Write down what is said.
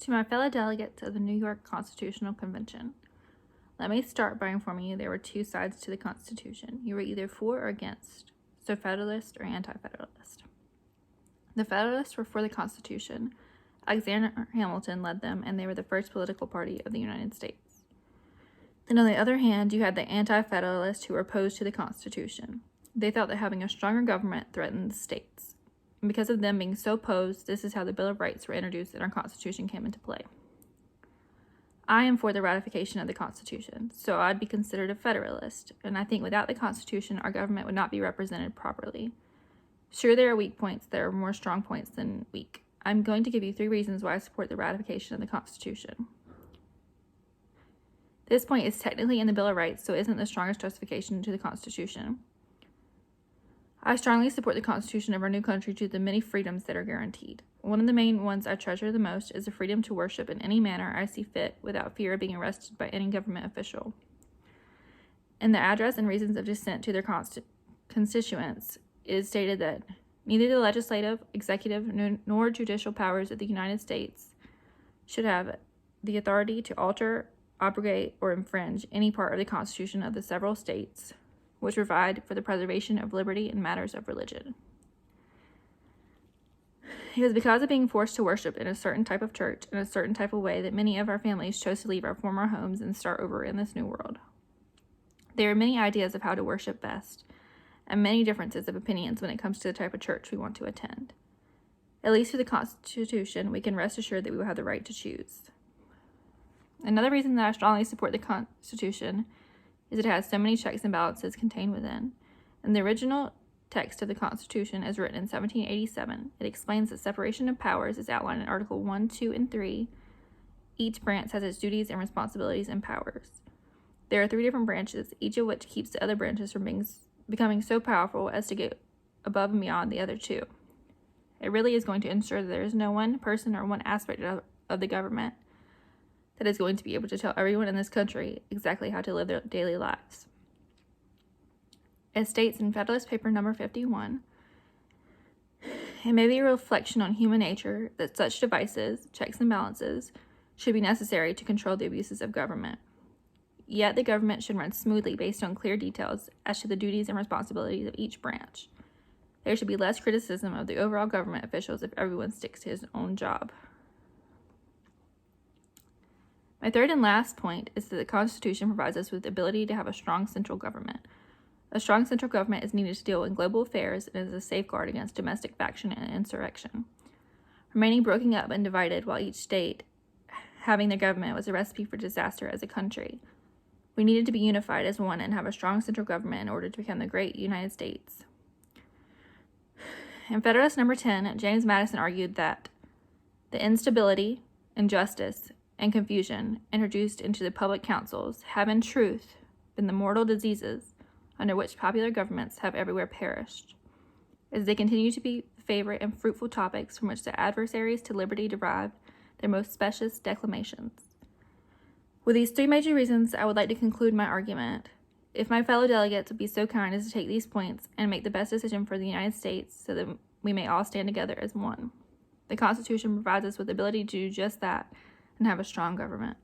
To my fellow delegates of the New York Constitutional Convention, let me start by informing you there were two sides to the Constitution. You were either for or against, so Federalist or Anti-Federalist. The Federalists were for the Constitution. Alexander Hamilton led them, and they were the first political party of the United States. Then on the other hand, you had the Anti-Federalists who were opposed to the Constitution. They thought that having a stronger government threatened the states. And because of them being so opposed, this is how the Bill of Rights were introduced and our Constitution came into play. I am for the ratification of the Constitution, so I'd be considered a Federalist, and I think without the Constitution, our government would not be represented properly. Sure, there are weak points. There are more strong points than weak. I'm going to give you 3 reasons why I support the ratification of the Constitution. This point is technically in the Bill of Rights, so it isn't the strongest justification to the Constitution. I strongly support the Constitution of our new country due to the many freedoms that are guaranteed. One of the main ones I treasure the most is the freedom to worship in any manner I see fit without fear of being arrested by any government official. In the address and reasons of dissent to their constituents, it is stated that neither the legislative, executive, nor judicial powers of the United States should have the authority to alter, abrogate, or infringe any part of the Constitution of the several states which provide for the preservation of liberty in matters of religion. It was because of being forced to worship in a certain type of church in a certain type of way that many of our families chose to leave our former homes and start over in this new world. There are many ideas of how to worship best, and many differences of opinions when it comes to the type of church we want to attend. At least through the Constitution, we can rest assured that we will have the right to choose. Another reason that I strongly support the Constitution is it has so many checks and balances contained within. In the original text of the Constitution, as written in 1787, it explains that separation of powers is outlined in Article 1, 2, and 3. Each branch has its duties and responsibilities and powers. There are 3 different branches, each of which keeps the other branches from becoming so powerful as to get above and beyond the other 2. It really is going to ensure that there is no one person or one aspect of the government that is going to be able to tell everyone in this country exactly how to live their daily lives. It states in Federalist Paper number 51, it may be a reflection on human nature that such devices, checks and balances, should be necessary to control the abuses of government. Yet the government should run smoothly based on clear details as to the duties and responsibilities of each branch. There should be less criticism of the overall government officials if everyone sticks to his own job. My third and last point is that the Constitution provides us with the ability to have a strong central government. A strong central government is needed to deal in global affairs and is a safeguard against domestic faction and insurrection. Remaining broken up and divided while each state having their government was a recipe for disaster as a country. We needed to be unified as one and have a strong central government in order to become the great United States. In Federalist number 10, James Madison argued that the instability, injustice, and confusion introduced into the public councils have in truth been the mortal diseases under which popular governments have everywhere perished, as they continue to be the favorite and fruitful topics from which the adversaries to liberty derive their most specious declamations. With these 3 major reasons, I would like to conclude my argument. If my fellow delegates would be so kind as to take these points and make the best decision for the United States so that we may all stand together as one. The Constitution provides us with the ability to do just that and have a strong government.